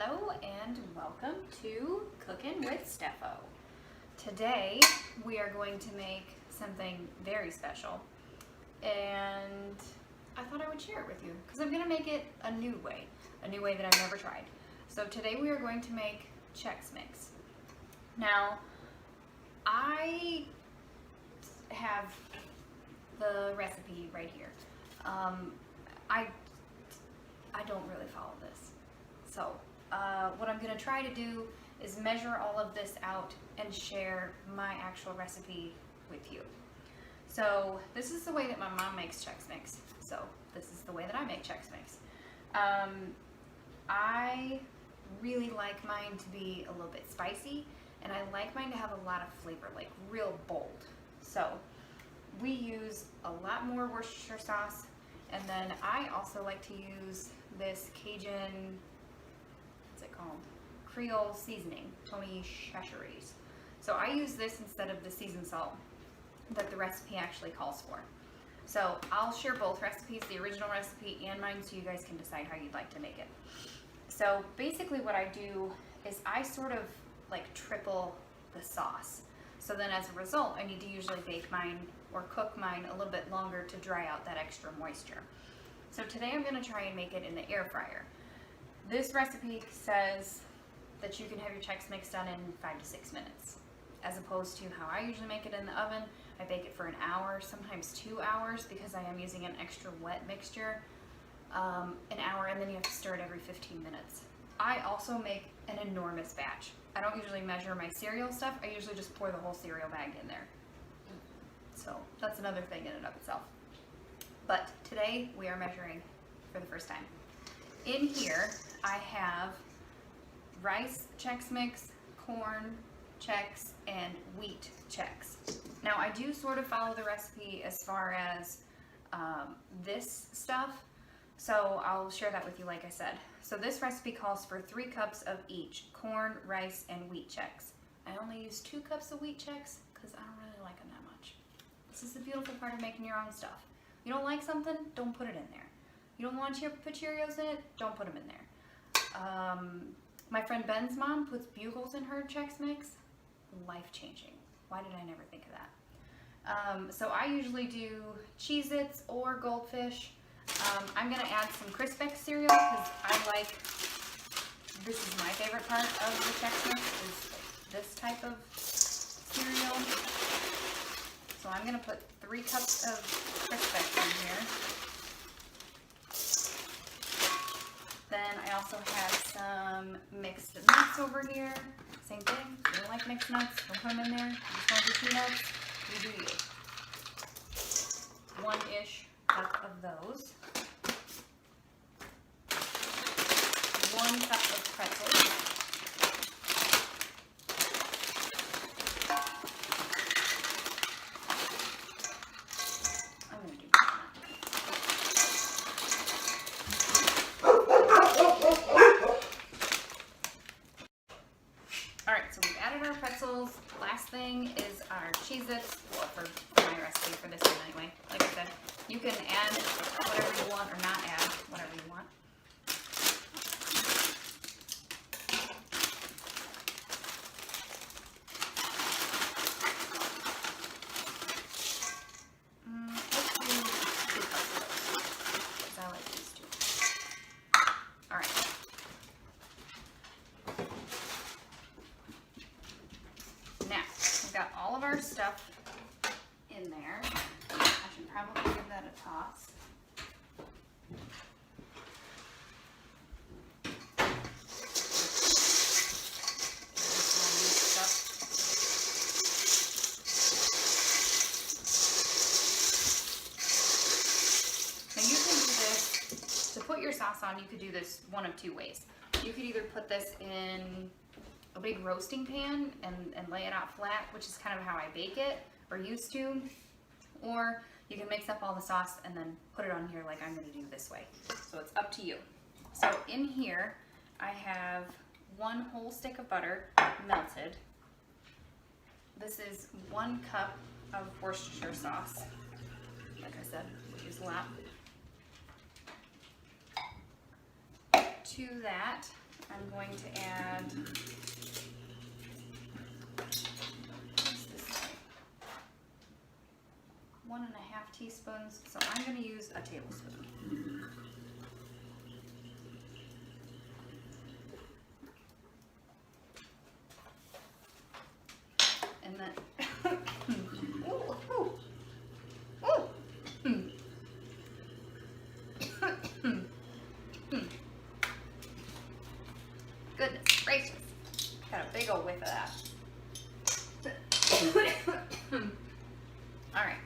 Hello and welcome to Cooking with Steffo. Today we are going to make something very special, and I thought I would share it with you because I'm going to make it a new way that I've never tried. So today we are going to make Chex Mix. Now I have the recipe right here. I don't really follow this. So what I'm going to try to do is measure all of this out and share my actual recipe with you. So this is the way that my mom makes Chex Mix. So this is the way that I make Chex Mix. I really like mine to be a little bit spicy, and I like mine to have a lot of flavor, like real bold. So we use a lot more Worcestershire sauce, and then I also like to use this Cajun, what's it called? Creole seasoning, Tony Chachere's. So I use this instead of the seasoned salt that the recipe actually calls for. So I'll share both recipes, the original recipe and mine, so you guys can decide how you'd like to make it. So basically what I do is I sort of like triple the sauce. So then as a result, I need to usually bake mine or cook mine a little bit longer to dry out that extra moisture. So today I'm going to try and make it in the air fryer. This recipe says that you can have your Chex Mix done in 5 to 6 minutes, as opposed to how I usually make it in the oven. I bake it for an hour, sometimes 2 hours, because I am using an extra wet mixture. An hour, and then you have to stir it every 15 minutes. I also make an enormous batch. I don't usually measure my cereal stuff. I usually just pour the whole cereal bag in there. So that's another thing in and of itself. But today we are measuring for the first time. In here I have rice Chex Mix, corn Chex, and wheat Chex. Now I do sort of follow the recipe as far as this stuff, so I'll share that with you like I said. So this recipe calls for 3 cups of each, corn, rice, and wheat Chex. I only use 2 cups of wheat Chex because I don't really like them that much. This is the beautiful part of making your own stuff. You don't like something, don't put it in there. You don't want to put Cheerios in it, don't put them in there. My friend Ben's mom puts bugles in her Chex Mix. Life-changing. Why did I never think of that? So I usually do Cheez-Its or Goldfish. I'm going to add some Crispix cereal because I like, this is my favorite part of the Chex Mix, is this type of cereal. So I'm going to put 3 cups of Crispix in here. Then I also have some mixed nuts over here. Same thing, if you don't like mixed nuts, don't put them in there. You just want to do peanuts, you do you. 1-ish cup of those. 1 cup of pretzels. I'm going to do that. Alright, so we've added our pretzels. Last thing is our Cheez-Its, well, for my recipe, for this one anyway. Like I said, you can add whatever you want or not add whatever you want. Let's do 2 cups of those, because I like these 2. Alright. Now, we've got all of our stuff in there. I should probably give that a toss. Now you can do this, to put your sauce on, you could do this one of 2 ways. You could either put this in a big roasting pan and lay it out flat, which is kind of how I bake it, or used to, or you can mix up all the sauce and then put it on here like I'm going to do this way. So it's up to you. So in here I have 1 whole stick of butter melted. This is 1 cup of Worcestershire sauce. Like I said, we use a lot. To that I'm going to add, what's this like? 1.5 teaspoons. So I'm going to use a tablespoon. And then, goodness gracious, got a big old whiff of that. All right,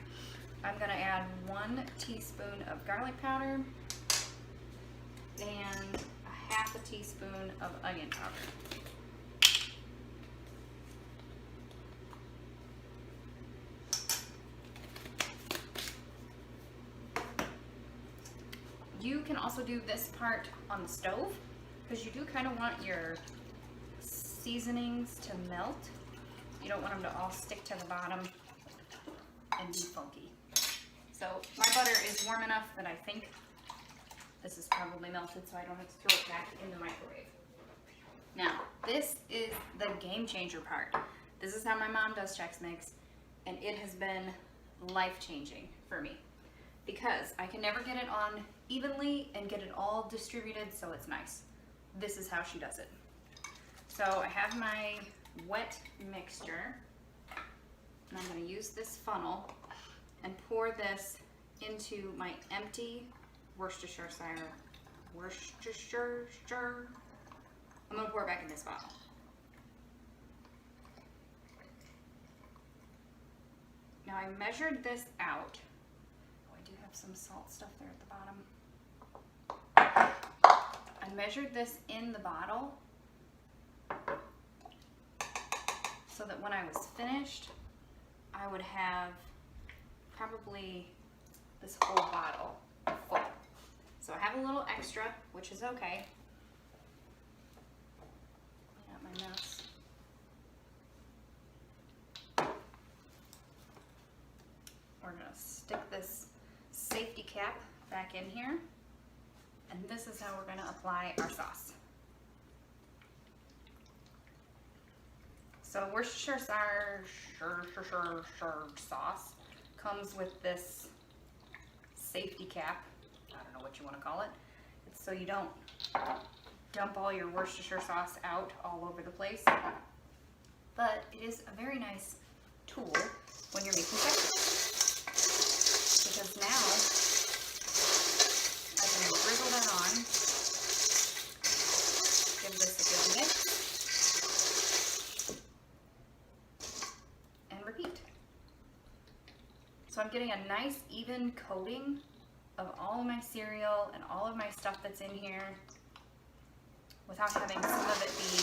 I'm gonna add 1 teaspoon of garlic powder and 1/2 teaspoon of onion powder. You can also do this part on the stove because you do kind of want your seasonings to melt. You don't want them to all stick to the bottom and be funky. So my butter is warm enough that I think this is probably melted, so I don't have to throw it back in the microwave. Now, this is the game changer part. This is how my mom does Chex Mix, and it has been life-changing for me because I can never get it on evenly and get it all distributed so it's nice. This is how she does it. So I have my wet mixture, and I'm going to use this funnel and pour this into my empty Worcestershire. I'm going to pour it back in this bottle. Now I measured this out. Oh, I do have some salt stuff there at the bottom. I measured this in the bottle so that when I was finished, I would have probably this whole bottle full. So I have a little extra, which is okay. Clean out my mess. We're gonna stick this safety cap back in here, and this is how we're gonna apply our sauce. So Worcestershire sauce comes with this safety cap. I don't know what you want to call it. It's so you don't dump all your Worcestershire sauce out all over the place. But it is a very nice tool when you're making Chex, because now I can drizzle that on, give this a good mix, and repeat. So I'm getting a nice even coating of all of my cereal and all of my stuff that's in here without having some of it be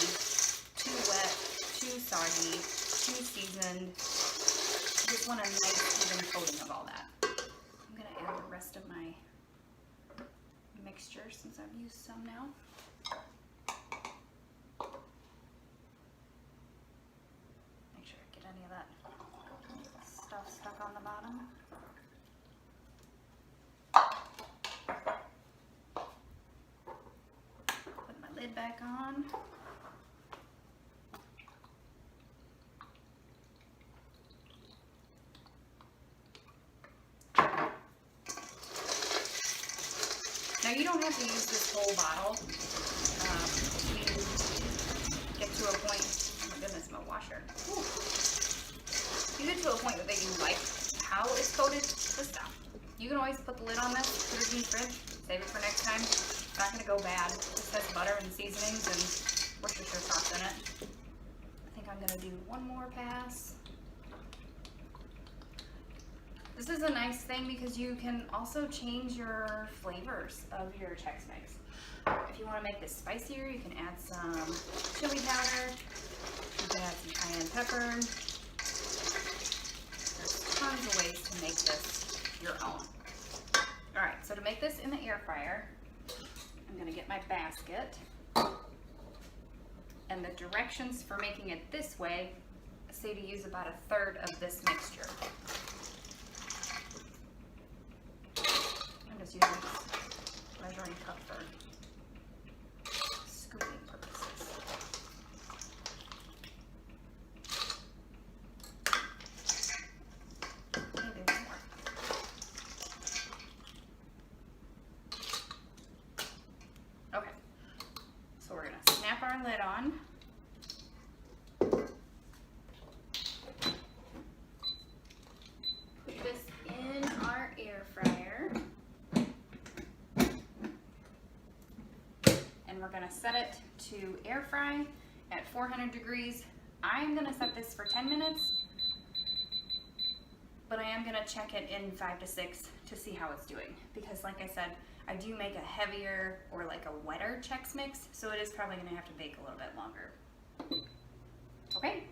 too wet, too soggy, too seasoned. I just want a nice even coating of all that. I'm going to add the rest of my mixture since I've used some now. Make sure I get any of that stuff stuck on the bottom. Put my lid back on. Now you don't have to use this whole bottle. You get to a point, oh my goodness, my washer. Whew. You get to a point that you like how it's coated, just stop. You can always put the lid on this, put it in the fridge, save it for next time. It's not going to go bad. This has butter and seasonings and Worcestershire sauce in it. I think I'm going to do one more pass. This is a nice thing because you can also change your flavors of your Chex Mix. If you want to make this spicier, you can add some chili powder. You can add some cayenne pepper. There's tons of ways to make this your own. Alright, so to make this in the air fryer, I'm going to get my basket. And the directions for making it this way say to use about 1/3 of this mixture. I'm just using this measuring cup for scooping purposes. on. Put this in our air fryer. And we're gonna set it to air fry at 400 degrees. I'm gonna set this for 10 minutes, but I am gonna check it in 5 to 6 to see how it's doing. Because like I said, I do make a heavier or like a wetter Chex Mix, so it is probably gonna have to bake a little bit longer. Okay,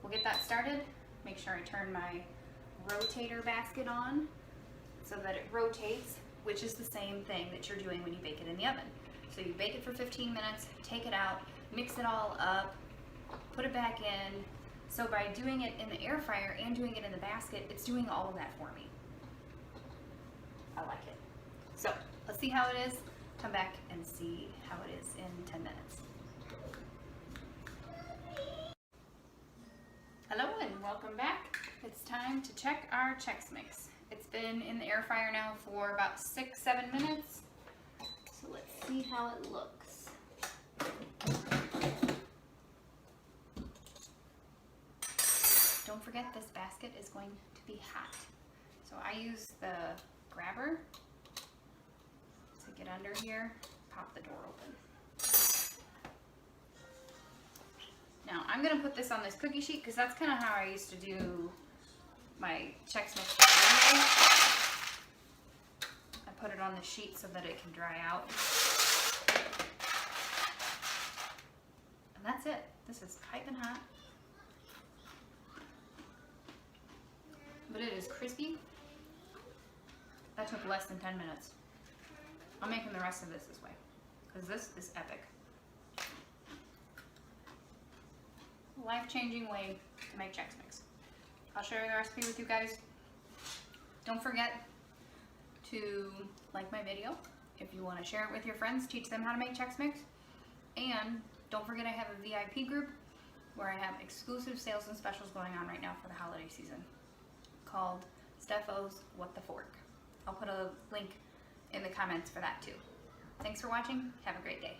we'll get that started. Make sure I turn my rotator basket on so that it rotates, which is the same thing that you're doing when you bake it in the oven. So you bake it for 15 minutes, take it out, mix it all up, put it back in. So by doing it in the air fryer and doing it in the basket, it's doing all of that for me. I like it. So let's see how it is. Come back and see how it is in 10 minutes. Hello and welcome back. It's time to check our Chex Mix. It's been in the air fryer now for about 6-7 minutes. So let's see how it looks. Don't forget this basket is going to be hot. So I use the grabber to get under here, pop the door open. Now I'm gonna put this on this cookie sheet because that's kind of how I used to do my Chex Mix anyway. I put it on the sheet so that it can dry out. And that's it. This is piping hot. But it is crispy. That took less than 10 minutes. I'm making the rest of this way because this is epic. Life-changing way to make Chex Mix. I'll share the recipe with you guys. Don't forget to like my video if you want to share it with your friends, teach them how to make Chex Mix. And don't forget I have a VIP group where I have exclusive sales and specials going on right now for the holiday season called Stepho's What the Fork. I'll put a link in the comments for that too. Thanks for watching. Have a great day.